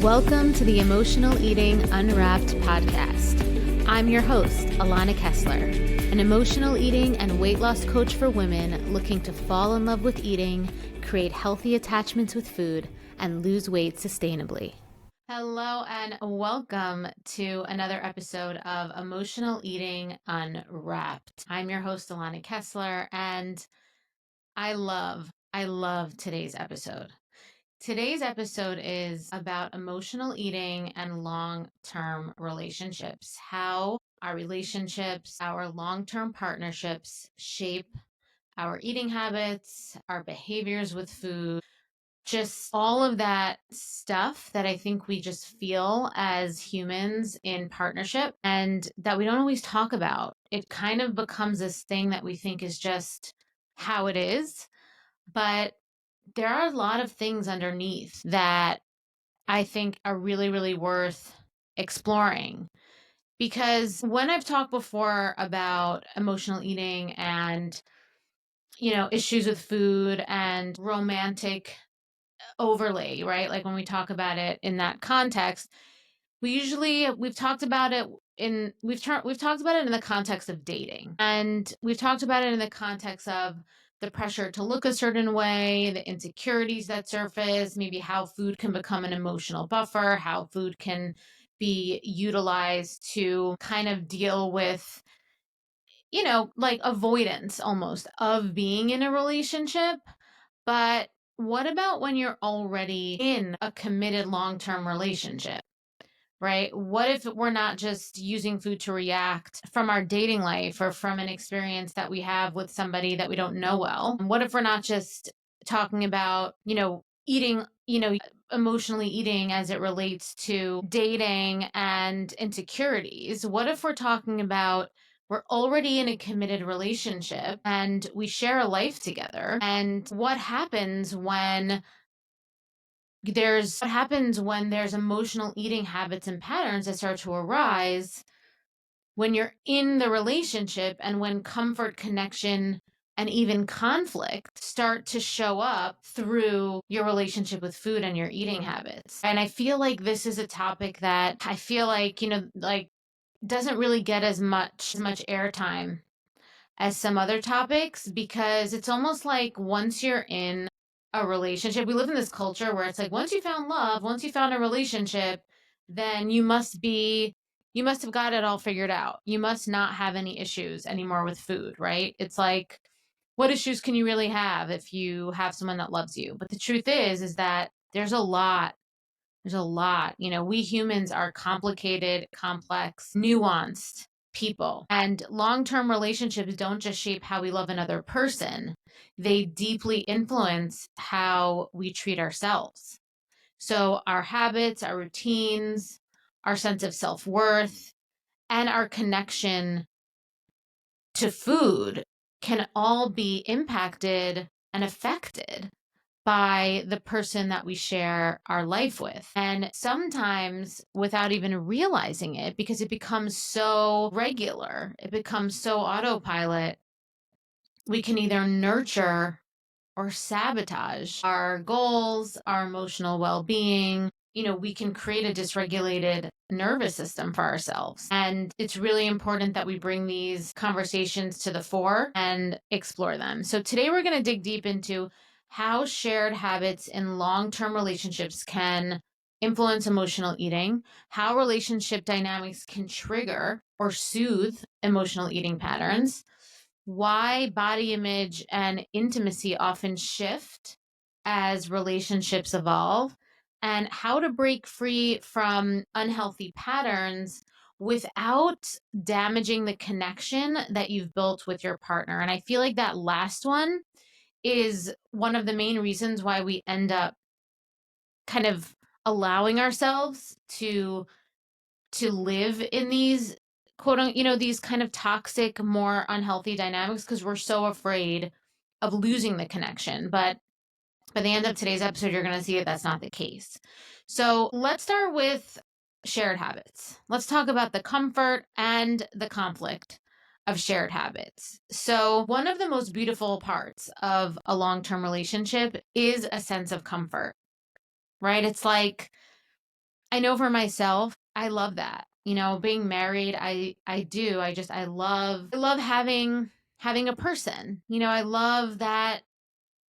Welcome to the Emotional Eating Unwrapped podcast. I'm your host, Alana Kessler, an emotional eating and weight loss coach for women looking to fall in love with eating, create healthy attachments with food, and lose weight sustainably. Hello and welcome to another episode of Emotional Eating Unwrapped. I'm your host, Alana Kessler, and I love today's episode. Today's episode is about emotional eating and long-term relationships, how our relationships, our long-term partnerships shape our eating habits, our behaviors with food, just all of that stuff that I think we just feel as humans in partnership and that we don't always talk about. It kind of becomes this thing that we think is just how it is, but there are a lot of things underneath that I think are really, really worth exploring. Because when I've talked before about emotional eating and, issues with food and romantic overlay, right? Like when we talk about it in that context, we've talked about it we've talked about it in the context of dating. And we've talked about it in the context of the pressure to look a certain way, the insecurities that surface, maybe how food can become an emotional buffer, how food can be utilized to kind of deal with, like avoidance almost of being in a relationship. But what about when you're already in a committed long-term relationship? Right? What if we're not just using food to react from our dating life or from an experience that we have with somebody that we don't know well? What if we're not just talking about, eating, emotionally eating as it relates to dating and insecurities? What if we're talking about we're already in a committed relationship and we share a life together? And what happens when there's emotional eating habits and patterns that start to arise when you're in the relationship and when comfort, connection, and even conflict start to show up through your relationship with food and your eating habits. And I feel like this is a topic that I feel like, doesn't really get as much airtime as some other topics, because it's almost like once you're in a relationship, we live in this culture where it's like once you found love, once you found a relationship, then you must have got it all figured out. You must not have any issues anymore with food, right? It's like, what issues can you really have if you have someone that loves you? But the truth is that there's a lot. There's a lot. We humans are complicated, complex, nuanced people. And long-term relationships don't just shape how we love another person, they deeply influence how we treat ourselves. So our habits, our routines, our sense of self-worth, and our connection to food can all be impacted and affected by the person that we share our life with. And sometimes without even realizing it, because it becomes so regular, it becomes so autopilot, we can either nurture or sabotage our goals, our emotional well-being. We can create a dysregulated nervous system for ourselves. And it's really important that we bring these conversations to the fore and explore them. So today we're going to dig deep into how shared habits in long-term relationships can influence emotional eating, how relationship dynamics can trigger or soothe emotional eating patterns, why body image and intimacy often shift as relationships evolve, and how to break free from unhealthy patterns without damaging the connection that you've built with your partner. And I feel like that last one is one of the main reasons why we end up kind of allowing ourselves to live in these these kind of toxic, more unhealthy dynamics, because we're so afraid of losing the connection. But by the end of today's episode, you're going to see that that's not the case. So let's start with shared habits. Let's talk about the comfort and the conflict of shared habits. So one of the most beautiful parts of a long-term relationship is a sense of comfort, right? It's like I know for myself, I love that. Being married, I do. I love having a person. I love that,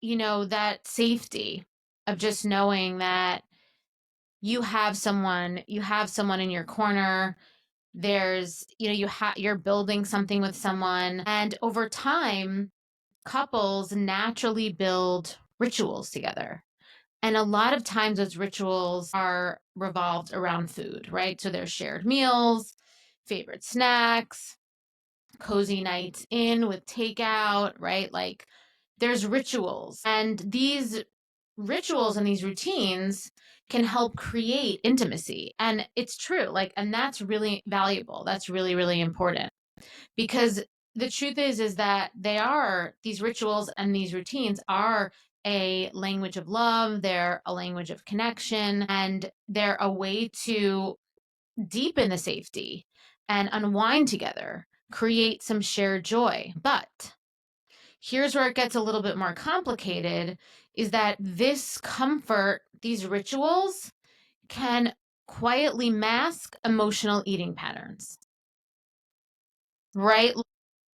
that safety of just knowing that you have someone in your corner. There's, you're building something with someone, and over time, couples naturally build rituals together. And a lot of times those rituals are revolved around food, right? So there's shared meals, favorite snacks, cozy nights in with takeout, right? Like there's rituals. And these rituals and these routines can help create intimacy. And it's true. And that's really valuable. That's really, really important, because the truth is that these rituals and these routines are a language of love. They're a language of connection, and they're a way to deepen the safety and unwind together, create some shared joy. But here's where it gets a little bit more complicated, is that this comfort, these rituals, can quietly mask emotional eating patterns, right?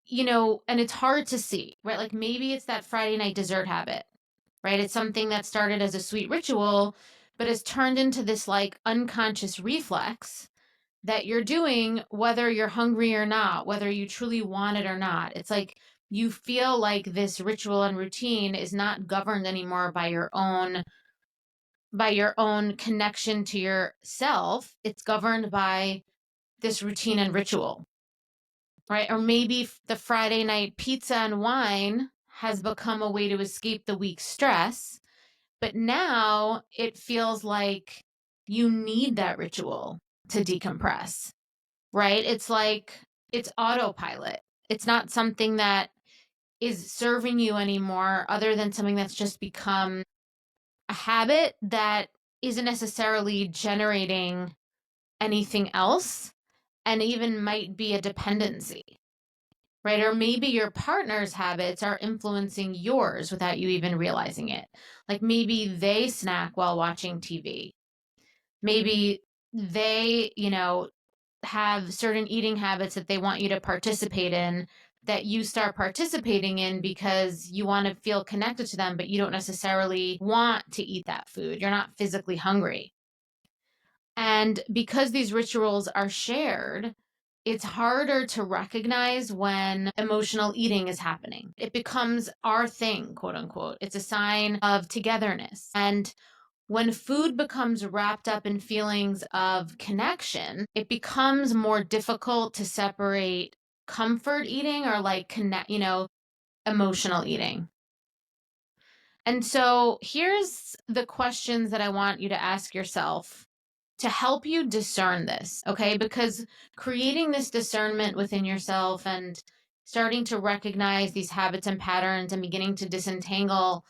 And it's hard to see, right? Like maybe it's that Friday night dessert habit, right? It's something that started as a sweet ritual, but has turned into this like unconscious reflex that you're doing whether you're hungry or not, whether you truly want it or not. It's like you feel like this ritual and routine is not governed anymore by your own connection to yourself. It's governed by this routine and ritual, right? Or maybe the Friday night pizza and wine has become a way to escape the week's stress, but now it feels like you need that ritual to decompress, right? It's like it's autopilot. It's not something that is serving you anymore, other than something that's just become a habit that isn't necessarily generating anything else, and even might be a dependency, right? Or maybe your partner's habits are influencing yours without you even realizing it. Like maybe they snack while watching TV. Maybe they, have certain eating habits that they want you to participate in, that you start participating in because you want to feel connected to them, but you don't necessarily want to eat that food. You're not physically hungry. And because these rituals are shared, it's harder to recognize when emotional eating is happening. It becomes our thing, quote unquote. It's a sign of togetherness. And when food becomes wrapped up in feelings of connection, it becomes more difficult to separate comfort eating or like emotional eating. And so here's the questions that I want you to ask yourself to help you discern this, okay? Because creating this discernment within yourself and starting to recognize these habits and patterns and beginning to disentangle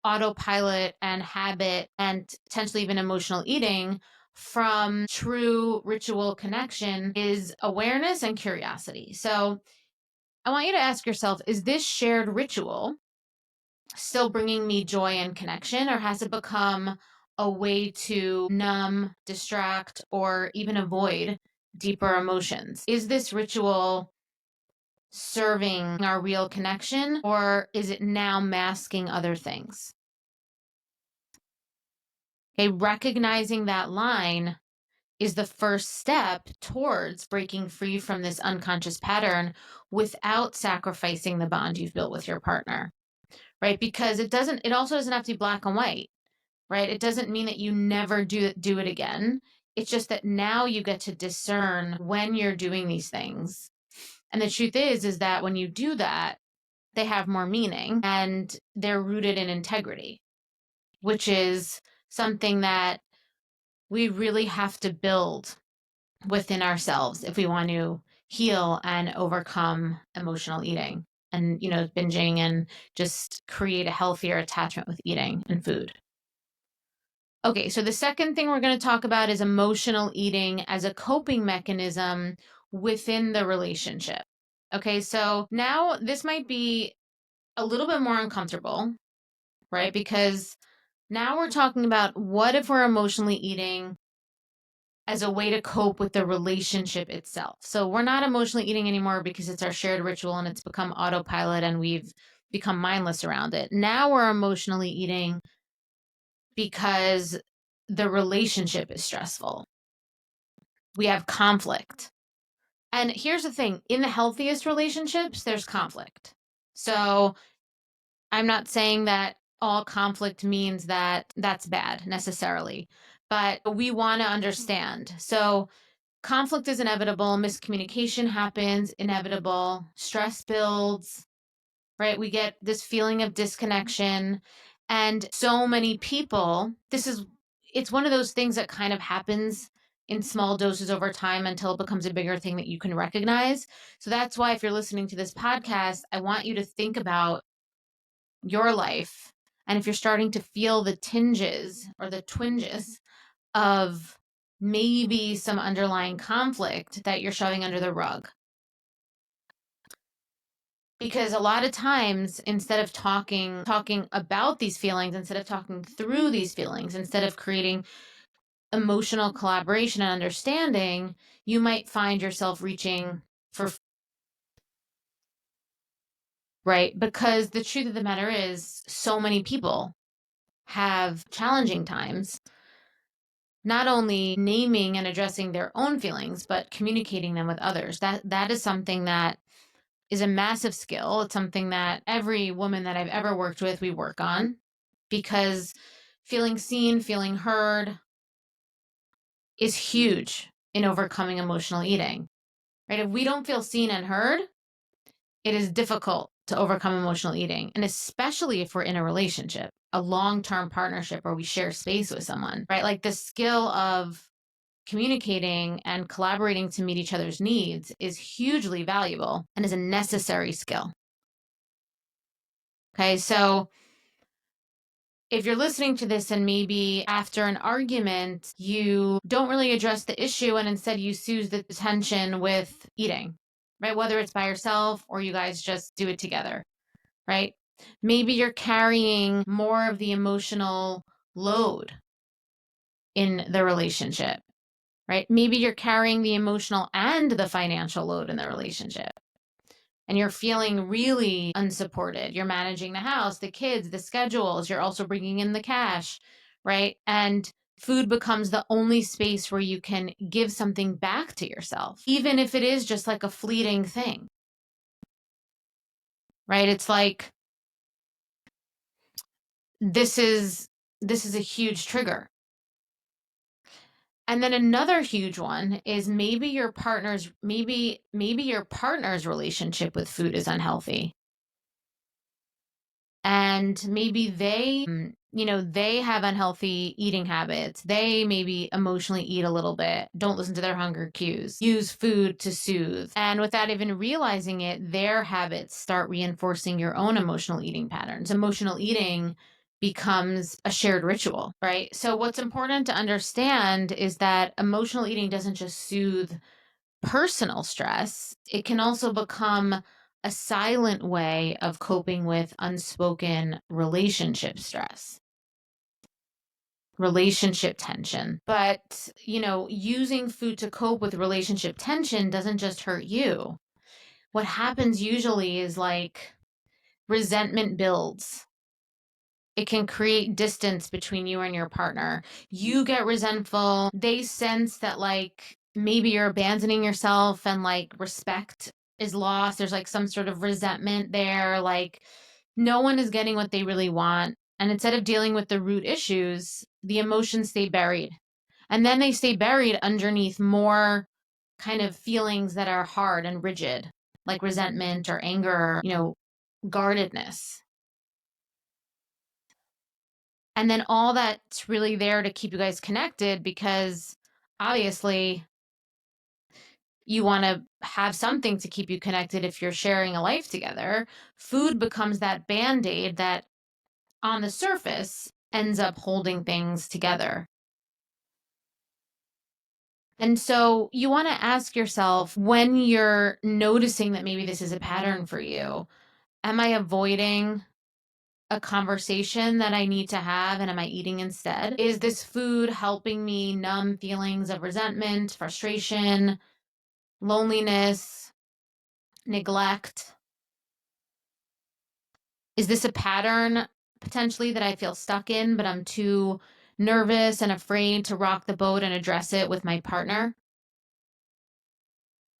autopilot and habit and potentially even emotional eating from true ritual connection is awareness and curiosity. So I want you to ask yourself, is this shared ritual still bringing me joy and connection, or has it become a way to numb, distract, or even avoid deeper emotions? Is this ritual serving our real connection, or is it now masking other things? Okay, recognizing that line is the first step towards breaking free from this unconscious pattern without sacrificing the bond you've built with your partner, right? Because it also doesn't have to be black and white, right? It doesn't mean that you never do it again. It's just that now you get to discern when you're doing these things. And the truth is that when you do that, they have more meaning and they're rooted in integrity, which is something that we really have to build within ourselves if we want to heal and overcome emotional eating and, binging, and just create a healthier attachment with eating and food. Okay, so the second thing we're going to talk about is emotional eating as a coping mechanism within the relationship. Okay, so now this might be a little bit more uncomfortable, right? Because now we're talking about, what if we're emotionally eating as a way to cope with the relationship itself. So we're not emotionally eating anymore because it's our shared ritual and it's become autopilot and we've become mindless around it. Now we're emotionally eating because the relationship is stressful. We have conflict. And here's the thing, in the healthiest relationships, there's conflict. So I'm not saying that all conflict means that that's bad necessarily, but we want to understand. So conflict is inevitable, miscommunication happens, inevitable, stress builds, right? We get this feeling of disconnection. And so many people, it's one of those things that kind of happens in small doses over time until it becomes a bigger thing that you can recognize. So that's why if you're listening to this podcast, I want you to think about your life. And if you're starting to feel the tinges or the twinges of maybe some underlying conflict that you're shoving under the rug. Because a lot of times, instead of talking about these feelings, instead of talking through these feelings, instead of creating emotional collaboration and understanding, you might find yourself reaching for, right? Because the truth of the matter is, so many people have challenging times, not only naming and addressing their own feelings, but communicating them with others. That is something that is a massive skill. It's something that every woman that I've ever worked with, we work on, because feeling seen, feeling heard is huge in overcoming emotional eating, right? If we don't feel seen and heard, it is difficult to overcome emotional eating. And especially if we're in a relationship, a long-term partnership where we share space with someone, right? Like the skill of communicating and collaborating to meet each other's needs is hugely valuable and is a necessary skill. Okay, so if you're listening to this and maybe after an argument, you don't really address the issue and instead you soothe the tension with eating, right? Whether it's by yourself or you guys just do it together, right? Maybe you're carrying more of the emotional load in the relationship, right? Maybe you're carrying the emotional and the financial load in the relationship. And you're feeling really unsupported. You're managing the house, the kids, the schedules. You're also bringing in the cash, right? And food becomes the only space where you can give something back to yourself, even if it is just like a fleeting thing, right? It's like this is a huge trigger. And then another huge one is maybe your partner's relationship with food is unhealthy. And maybe they have unhealthy eating habits. They maybe emotionally eat a little bit, don't listen to their hunger cues, use food to soothe. And without even realizing it, their habits start reinforcing your own emotional eating patterns. Emotional eating becomes a shared ritual, right? So what's important to understand is that emotional eating doesn't just soothe personal stress, it can also become a silent way of coping with unspoken relationship stress, relationship tension. But, using food to cope with relationship tension doesn't just hurt you. What happens usually is like resentment builds. It can create distance between you and your partner. You get resentful. They sense that, like, maybe you're abandoning yourself and, like, respect is lost. There's, like, some sort of resentment there. Like, no one is getting what they really want. And instead of dealing with the root issues, the emotions stay buried. And then they stay buried underneath more kind of feelings that are hard and rigid, like resentment or anger, guardedness. And then all that's really there to keep you guys connected because obviously you want to have something to keep you connected if you're sharing a life together. Food becomes that band-aid that on the surface ends up holding things together. And so you want to ask yourself when you're noticing that maybe this is a pattern for you, am I avoiding a conversation that I need to have, and am I eating instead? Is this food helping me numb feelings of resentment, frustration, loneliness, neglect? Is this a pattern potentially that I feel stuck in, but I'm too nervous and afraid to rock the boat and address it with my partner?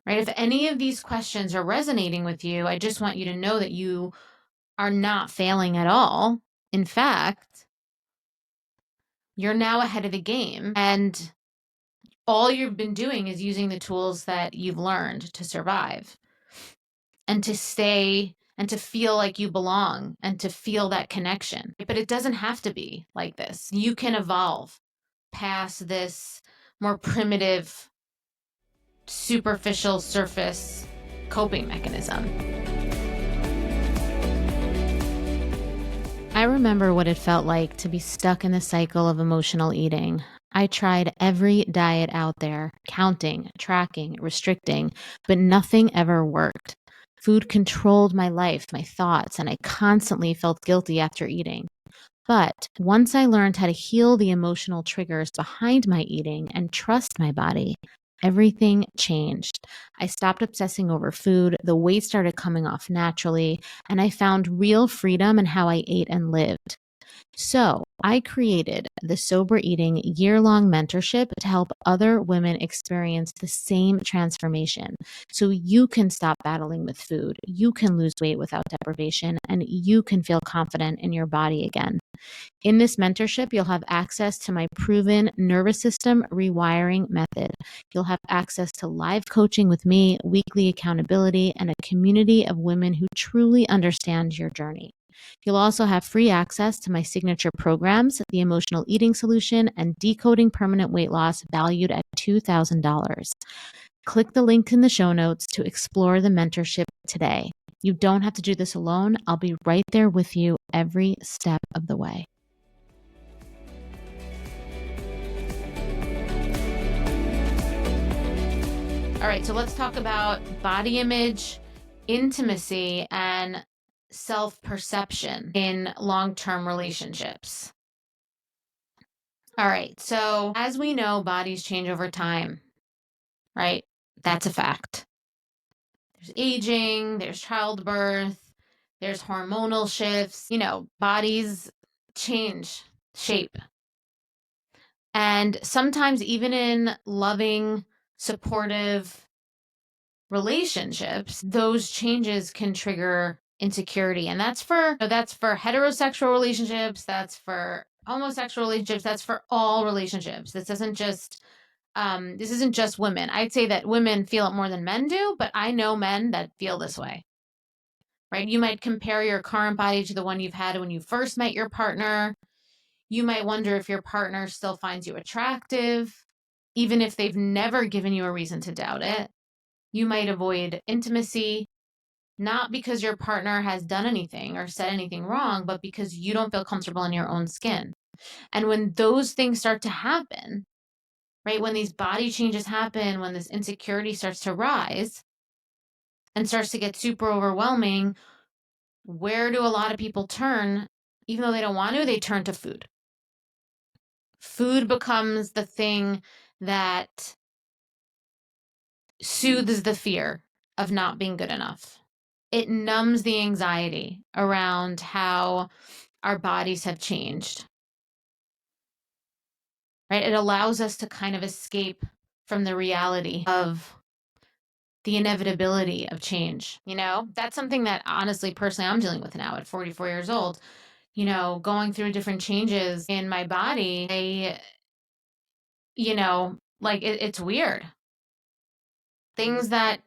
Right? If any of these questions are resonating with you, I just want you to know that you are not failing at all. In fact, you're now ahead of the game, and all you've been doing is using the tools that you've learned to survive and to stay and to feel like you belong and to feel that connection. But it doesn't have to be like this. You can evolve past this more primitive, superficial surface coping mechanism. I remember what it felt like to be stuck in the cycle of emotional eating. I tried every diet out there, counting, tracking, restricting, but nothing ever worked. Food controlled my life, my thoughts, and I constantly felt guilty after eating. But once I learned how to heal the emotional triggers behind my eating and trust my body, everything changed. I stopped obsessing over food, the weight started coming off naturally, and I found real freedom in how I ate and lived. So, I created the Sober Eating year-long mentorship to help other women experience the same transformation. So you can stop battling with food, you can lose weight without deprivation, and you can feel confident in your body again. In this mentorship, you'll have access to my proven nervous system rewiring method. You'll have access to live coaching with me, weekly accountability, and a community of women who truly understand your journey. You'll also have free access to my signature programs, the Emotional Eating Solution and Decoding Permanent Weight Loss, valued at $2,000. Click the link in the show notes to explore the mentorship today. You don't have to do this alone. I'll be right there with you every step of the way. All right, so let's talk about body image, intimacy, and self-perception in long-term relationships. All right, so as we know, bodies change over time, right? That's a fact. There's aging, there's childbirth, there's hormonal shifts, bodies change shape. And sometimes even in loving, supportive relationships, those changes can trigger insecurity. And that's for heterosexual relationships, that's for homosexual relationships, that's for all relationships. This isn't just women. I'd say that women feel it more than men do, but I know men that feel this way. Right? You might compare your current body to the one you've had when you first met your partner. You might wonder if your partner still finds you attractive, even if they've never given you a reason to doubt it. You might avoid intimacy, not because your partner has done anything or said anything wrong, but because you don't feel comfortable in your own skin. And when those things start to happen, right, when these body changes happen, when this insecurity starts to rise and starts to get super overwhelming, where do a lot of people turn? Even though they don't want to, they turn to food. Food becomes the thing that soothes the fear of not being good enough. It numbs the anxiety around how our bodies have changed, right? It allows us to kind of escape from the reality of the inevitability of change. That's something that honestly, personally, I'm dealing with now at 44 years old. Going through different changes in my body, it's weird. Things that,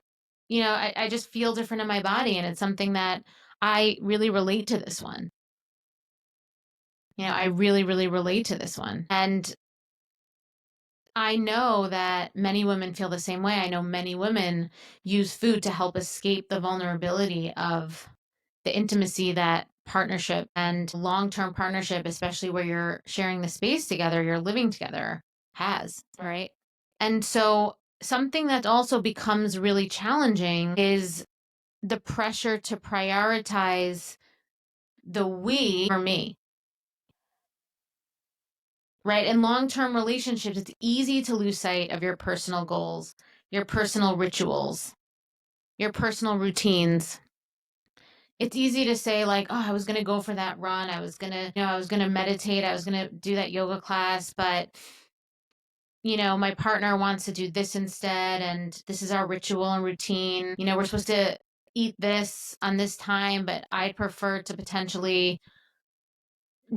I just feel different in my body, and it's something that I really relate to this one. I really, really relate to this one. And I know that many women feel the same way. I know many women use food to help escape the vulnerability of the intimacy that partnership and long-term partnership, especially where you're sharing the space together, you're living together, has, right? And so something that also becomes really challenging is the pressure to prioritize the we for me, right? In long-term relationships, it's easy to lose sight of your personal goals, your personal rituals, your personal routines. It's easy to say like, oh, I was going to go for that run. I was going to meditate. I was going to do that yoga class, but my partner wants to do this instead. And this is our ritual and routine. We're supposed to eat this on this time, but I prefer to potentially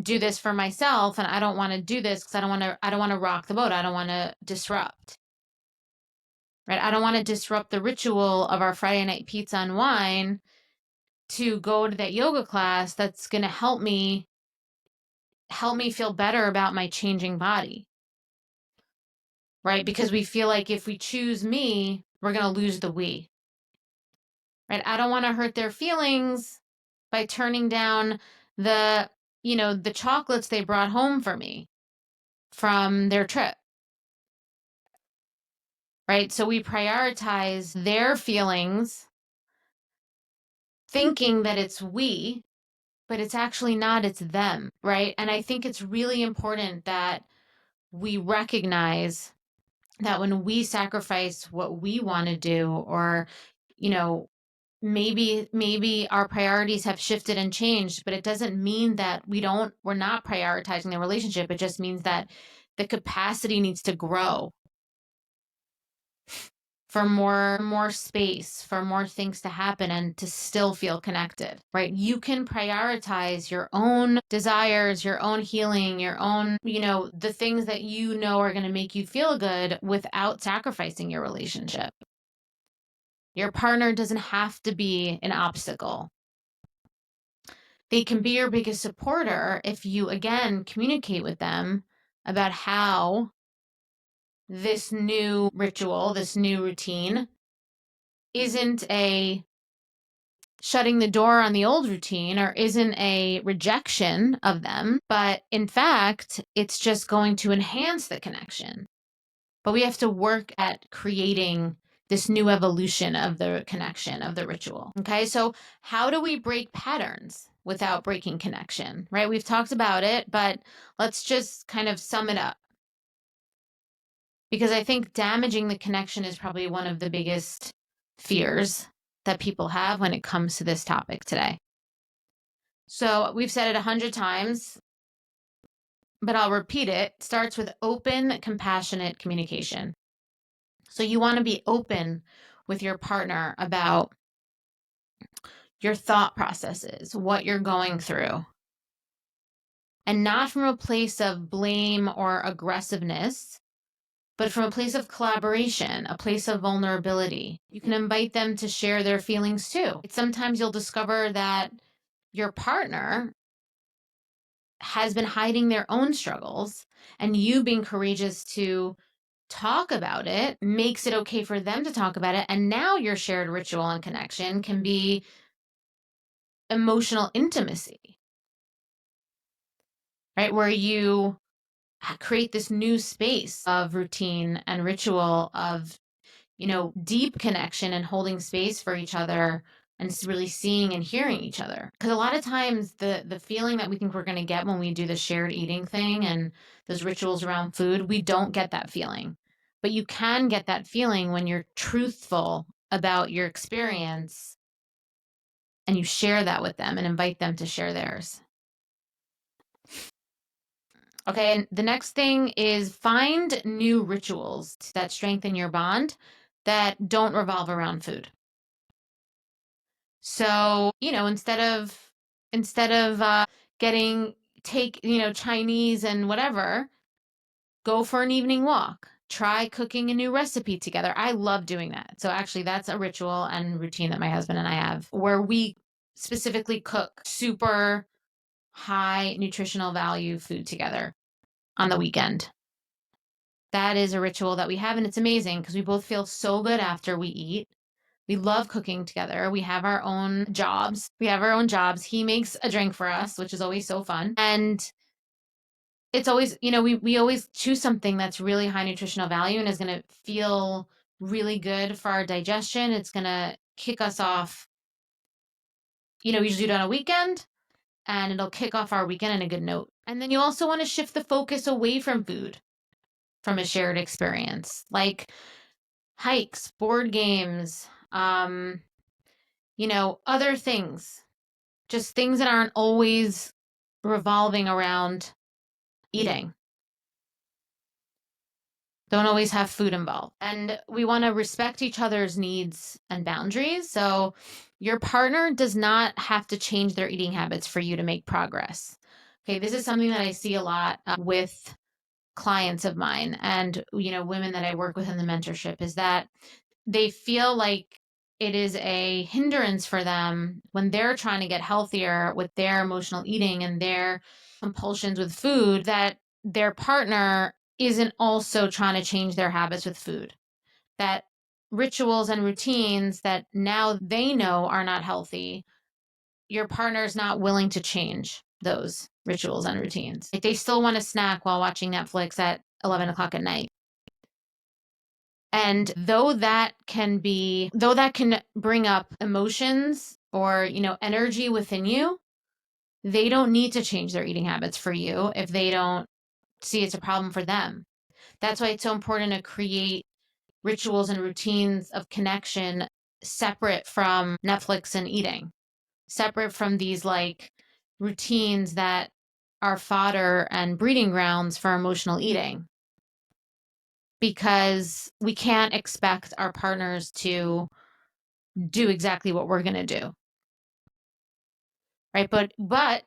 do this for myself. And I don't want to do this because I don't want to rock the boat. I don't want to disrupt, right? I don't want to disrupt the ritual of our Friday night pizza and wine to go to that yoga class that's going to help me feel better about my changing body, right? Because we feel like if we choose me, we're going to lose the we, right? I don't want to hurt their feelings by turning down the chocolates they brought home for me from their trip, right? So we prioritize their feelings, thinking that it's we, but it's actually not, it's them, right? And I think it's really important that we recognize that when we sacrifice what we want to do, or you know maybe our priorities have shifted and changed, but it doesn't mean that we're not prioritizing the relationship. It just means that the capacity needs to grow for more space, for more things to happen, and to still feel connected, right? You can prioritize your own desires, your own healing, your own, the things that are going to make you feel good without sacrificing your relationship. Your partner doesn't have to be an obstacle. They can be your biggest supporter if you, again, communicate with them about how this new ritual, this new routine, isn't a shutting the door on the old routine, or isn't a rejection of them, but in fact, it's just going to enhance the connection. But we have to work at creating this new evolution of the connection, of the ritual. Okay, so how do we break patterns without breaking connection, right? We've talked about it, but let's just kind of sum it up. Because I think damaging the connection is probably one of the biggest fears that people have when it comes to this topic today. So we've said it 100 times, but I'll repeat it. It starts with open, compassionate communication. So you want to be open with your partner about your thought processes, what you're going through, and not from a place of blame or aggressiveness, but from a place of collaboration, a place of vulnerability. You can invite them to share their feelings too. Sometimes you'll discover that your partner has been hiding their own struggles, and you being courageous to talk about it makes it okay for them to talk about it. And now your shared ritual and connection can be emotional intimacy, right? Where you create this new space of routine and ritual of, deep connection and holding space for each other, and really seeing and hearing each other. Because a lot of times the feeling that we think we're going to get when we do the shared eating thing and those rituals around food, we don't get that feeling. But you can get that feeling when you're truthful about your experience and you share that with them and invite them to share theirs. Okay, and the next thing is find new rituals that strengthen your bond that don't revolve around food. So, instead of getting Chinese and whatever, go for an evening walk. Try cooking a new recipe together. I love doing that. So actually that's a ritual and routine that my husband and I have, where we specifically cook super high nutritional value food together on the weekend. That is a ritual that we have, and it's amazing because we both feel so good after we eat. We love cooking together. We have our own jobs. He makes a drink for us, which is always so fun. And it's always, we always choose something that's really high nutritional value and is going to feel really good for our digestion. It's going to kick us off. We usually do it on a weekend. and it'll kick off our weekend on a good note. And then you also want to shift the focus away from food, from a shared experience, like hikes, board games, other things, just things that aren't always revolving around eating. Don't always have food involved. And we want to respect each other's needs and boundaries. So your partner does not have to change their eating habits for you to make progress. Okay, this is something that I see a lot with clients of mine and women that I work with in the mentorship, is that they feel like it is a hindrance for them when they're trying to get healthier with their emotional eating and their compulsions with food, that their partner isn't also trying to change their habits with food. That rituals and routines that now they know are not healthy, your partner's not willing to change those rituals and routines. Like, they still want to snack while watching Netflix at 11 o'clock at night. And though that can bring up emotions or, energy within you, they don't need to change their eating habits for you if they don't see it's a problem for them. That's why it's so important to create rituals and routines of connection separate from Netflix and eating, separate from these like routines that are fodder and breeding grounds for emotional eating. Because we can't expect our partners to do exactly what we're going to do. Right? But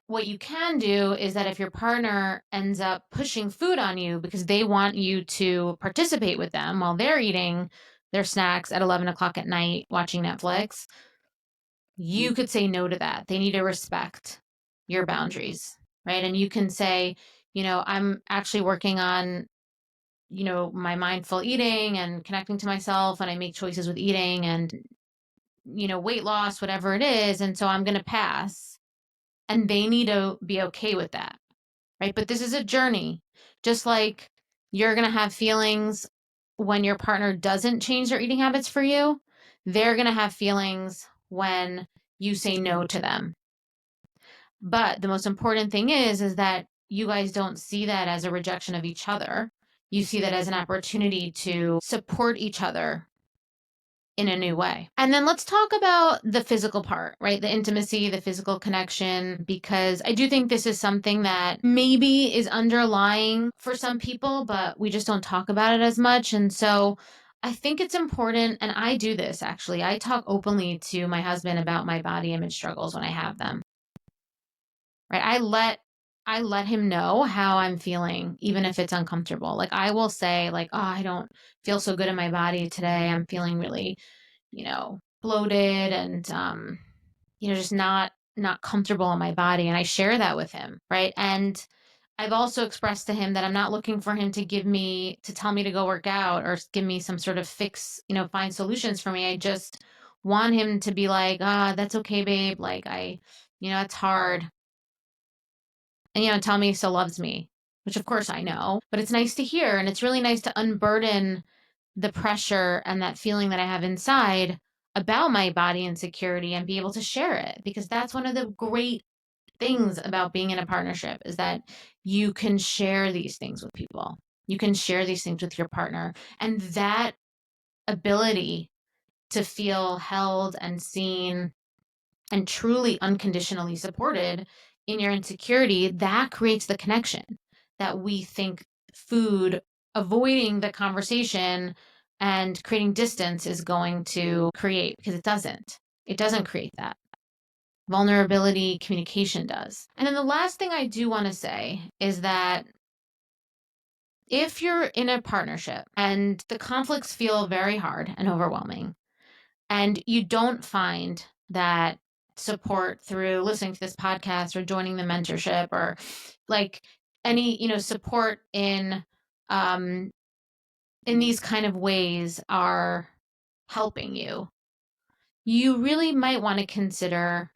what you can do is that if your partner ends up pushing food on you because they want you to participate with them while they're eating their snacks at 11 o'clock at night watching Netflix, you could say no to that. They need to respect your boundaries, right? And you can say, I'm actually working on my mindful eating and connecting to myself, and I make choices with eating and, weight loss, whatever it is. And so I'm going to pass. And they need to be okay with that. Right. But this is a journey, just like you're going to have feelings when your partner doesn't change their eating habits for you. They're going to have feelings when you say no to them. But the most important thing is that you guys don't see that as a rejection of each other. You see that as an opportunity to support each other in a new way. And then let's talk about the physical part, right? The intimacy, the physical connection, because I do think this is something that maybe is underlying for some people, but we just don't talk about it as much. And so I think it's important, and I do this actually. I talk openly to my husband about my body image struggles when I have them. Right? I let him know how I'm feeling, even if it's uncomfortable. Like, I will say, like, oh, I don't feel so good in my body today. I'm feeling really, bloated and just not comfortable in my body. And I share that with him, right? And I've also expressed to him that I'm not looking for him to tell me to go work out or give me some sort of fix, find solutions for me. I just want him to be like, that's okay, babe. Like, it's hard. And, tell me he still loves me, which of course I know, but it's nice to hear. And it's really nice to unburden the pressure and that feeling that I have inside about my body insecurity and be able to share it, because that's one of the great things about being in a partnership, is that you can share these things with people. You can share these things with your partner. And that ability to feel held and seen and truly unconditionally supported in your insecurity, that creates the connection that we think food, avoiding the conversation and creating distance, is going to create, because it doesn't. It doesn't create that. Vulnerability, communication does. And then the last thing I do want to say is that if you're in a partnership and the conflicts feel very hard and overwhelming, and you don't find that support through listening to this podcast or joining the mentorship or like any, support in these kind of ways are helping you, you really might want to consider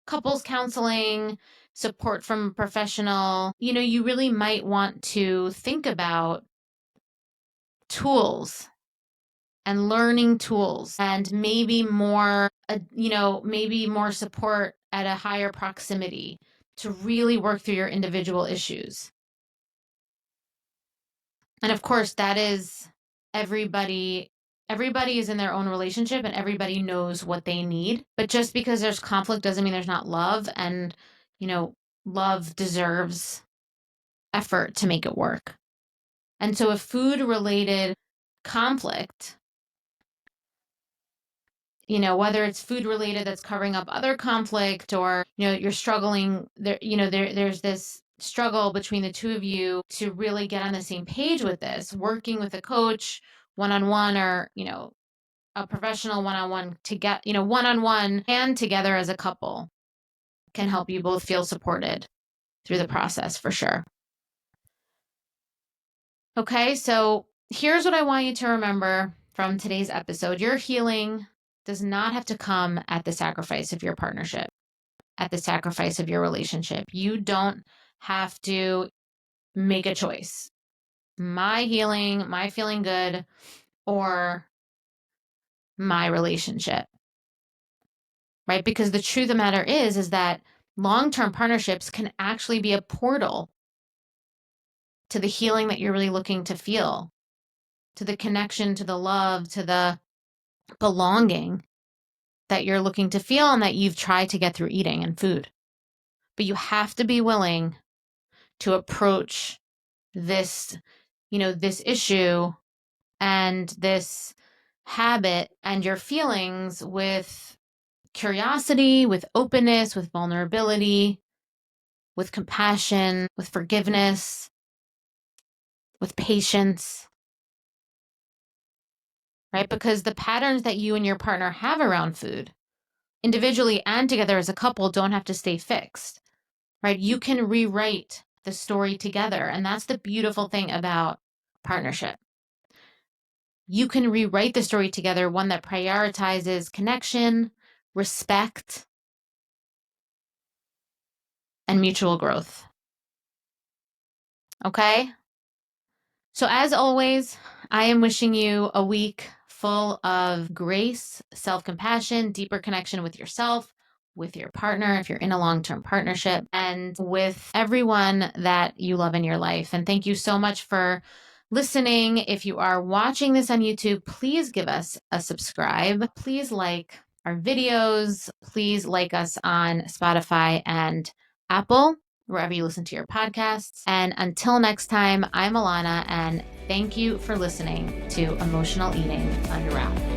couples counseling, support from a professional. You really might want to think about tools and learning tools, and maybe more, maybe more support at a higher proximity to really work through your individual issues. And of course, that is everybody. Everybody is in their own relationship and everybody knows what they need. But just because there's conflict doesn't mean there's not love. And, love deserves effort to make it work. And so if food related conflict, whether it's food related that's covering up other conflict, or, you're struggling there, there's this struggle between the two of you to really get on the same page with this, working with a coach one-on-one, or, a professional one-on-one to get, one-on-one and together as a couple can help you both feel supported through the process for sure. Okay, so here's what I want you to remember from today's episode. Your healing does not have to come at the sacrifice of your partnership, at the sacrifice of your relationship. You don't have to make a choice. My healing, my feeling good, or my relationship, right? Because the truth of the matter is that long-term partnerships can actually be a portal to the healing that you're really looking to feel, to the connection, to the love, to the belonging that you're looking to feel and that you've tried to get through eating and food. But you have to be willing to approach this, this issue and this habit and your feelings with curiosity, with openness, with vulnerability, with compassion, with forgiveness, with patience, right? Because the patterns that you and your partner have around food, individually and together as a couple, don't have to stay fixed, right? You can rewrite the story together. And that's the beautiful thing about partnership. You can rewrite the story together, one that prioritizes connection, respect, and mutual growth. Okay? So as always, I am wishing you a week full of grace, self-compassion, deeper connection with yourself, with your partner, if you're in a long-term partnership, and with everyone that you love in your life. And thank you so much for listening. If you are watching this on YouTube, please give us a subscribe. Please like our videos. Please like us on Spotify and Apple, wherever you listen to your podcasts. And until next time, I'm Alana, and thank you for listening to Emotional Eating Unwrapped.